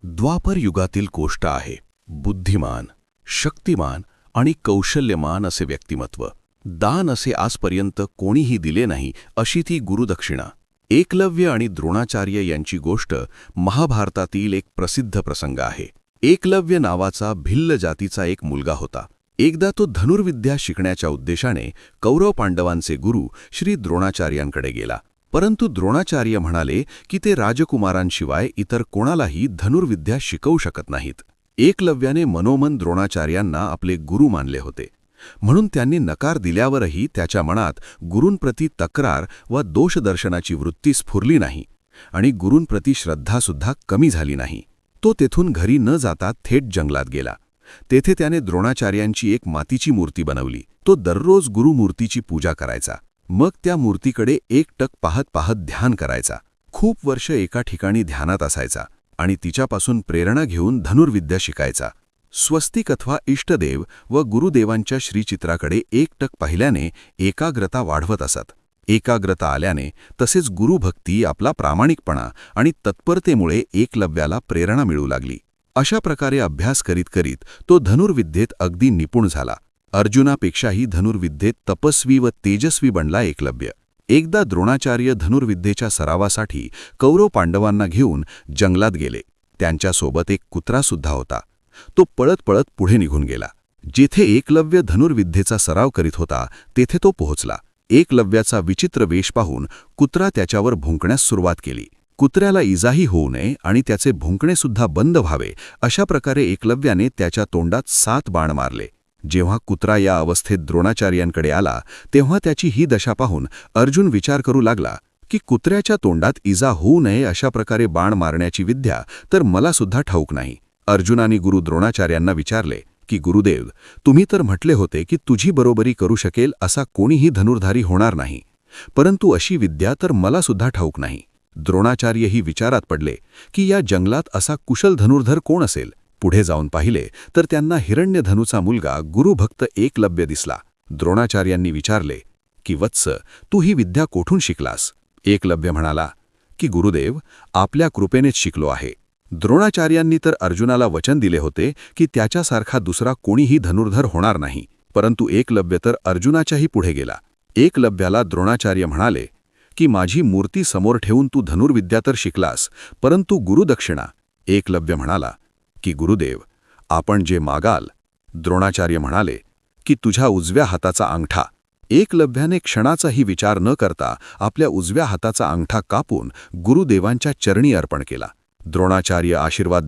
द्वापर युगातील गोष्ट आहे. बुद्धिमान, शक्तिमान आणि कौशल्यमान असे व्यक्तिमत्व. दान असे आजपर्यंत कोणीही दिले नाही अशी ती गुरुदक्षिणा. एकलव्य आणि द्रोणाचार्य यांची गोष्ट महाभारतातील एक प्रसिद्ध प्रसंग आहे. एकलव्य नावाचा भिल्ल जातीचा एक मुलगा होता. एकदा तो धनुर्विद्या शिकण्याच्या उद्देशाने कौरव पांडवांचे गुरु श्री द्रोणाचार्यांकडे गेला. परंतु द्रोणाचार्य म्हणाले की ते राजकुमारांशिवाय इतर कोणालाही धनुर्विद्या शिकवू शकत नाहीत. एकलव्याने मनोमन द्रोणाचार्यांना आपले गुरु मानले होते, म्हणून त्यांनी नकार दिल्यावरही त्याच्या मनात गुरूंप्रती तक्रार व दोषदर्शनाची वृत्ती स्फुरली नाही आणि गुरूंप्रती श्रद्धासुद्धा कमी झाली नाही. तो तेथून घरी न जाता थेट जंगलात गेला. तेथे त्याने द्रोणाचार्यांची एक मातीची मूर्ती बनवली. तो दररोज गुरुमूर्तीची पूजा करायचा. मग त्या मूर्तीकडे एकटक पाहत पाहत ध्यान करायचा. खूप वर्ष एका ठिकाणी ध्यानात असायचा आणि तिच्यापासून प्रेरणा घेऊन धनुर्विद्या शिकायचा. स्वस्तिक अथवा इष्टदेव व गुरुदेवांच्या श्रीचित्राकडे एकटक पाहिल्याने एकाग्रता वाढवत असत. एकाग्रता आल्याने तसेच गुरुभक्ती, आपला प्रामाणिकपणा आणि तत्परतेमुळे एकलव्याला प्रेरणा मिळू लागली. अशा प्रकारे अभ्यास करीत करीत तो धनुर्विद्येत अगदी निपुण झाला. अर्जुनापेक्षाही धनुर्विद्येत तपस्वी व तेजस्वी बनला एकलव्य. एकदा द्रोणाचार्य धनुर्विद्येच्या सरावासाठी कौरव पांडवांना घेऊन जंगलात गेले. त्यांच्यासोबत एक कुत्रासुद्धा होता. तो पळत पळत पुढे निघून गेला. जेथे एकलव्य धनुर्विद्येचा सराव करीत होता तेथे तो पोहोचला. एकलव्याचा विचित्र वेश पाहून कुत्रा त्याच्यावर भुंकण्यास सुरुवात केली. कुत्र्याला इजाही होऊ नये आणि त्याचे भुंकणेसुद्धा बंद व्हावे अशा प्रकारे एकलव्याने त्याच्या तोंडात 7 बाण मारले. जेव्हा कुत्रा या अवस्थेत द्रोणाचार्यांकडे आला तेव्हा त्याची ही दशा पाहून अर्जुन विचार करू लागला की कुत्र्याच्या तोंडात इजा होऊ नये अशा प्रकारे बाण मारण्याची विद्या तर मला सुद्धा ठाऊक नाही. अर्जुनाने गुरु द्रोणाचार्यांना विचारले की गुरुदेव, तुम्ही तर म्हटले होते की तुझी बरोबरी करू शकेल असा कोणीही धनुर्धारी होणार नाही, परंतु अशी विद्या तर मला सुद्धा ठाऊक नाही. द्रोणाचार्यही विचारात पडले की या जंगलात असा कुशल धनुर्धर कोण असेल. पुढे जाऊन पाहिले तर त्यांना हिरण्यधनुचा मुलगा गुरुभक्त एकलव्य दिसला. द्रोणाचार्यांनी विचारले की वत्स, तू ही विद्या कोठून शिकलास? एकलव्य म्हणाला की गुरुदेव, आपल्या कृपेनेच शिकलो आहे. द्रोणाचार्यांनी तर अर्जुनाला वचन दिले होते की त्याच्यासारखा दुसरा कोणीही धनुर्धर होणार नाही, परंतु एकलव्य तर अर्जुनाच्याही पुढे गेला. एकलव्याला द्रोणाचार्य म्हणाले की माझी मूर्ती समोर ठेवून तू धनुर्विद्या तर शिकलास, परंतु गुरुदक्षिणा? एकलव्य म्हणाला की गुरुदेव, आपण जे मागाल. द्रोणाचार्य म्हणाले की तुझ्या उजव्या हाताचा अंगठा. एकलव्याने क्षणाचाही विचार न करता आपल्या उजव्या हाताचा अंगठा कापून गुरुदेवांच्या चरणी अर्पण केला. द्रोणाचार्य आशीर्वाद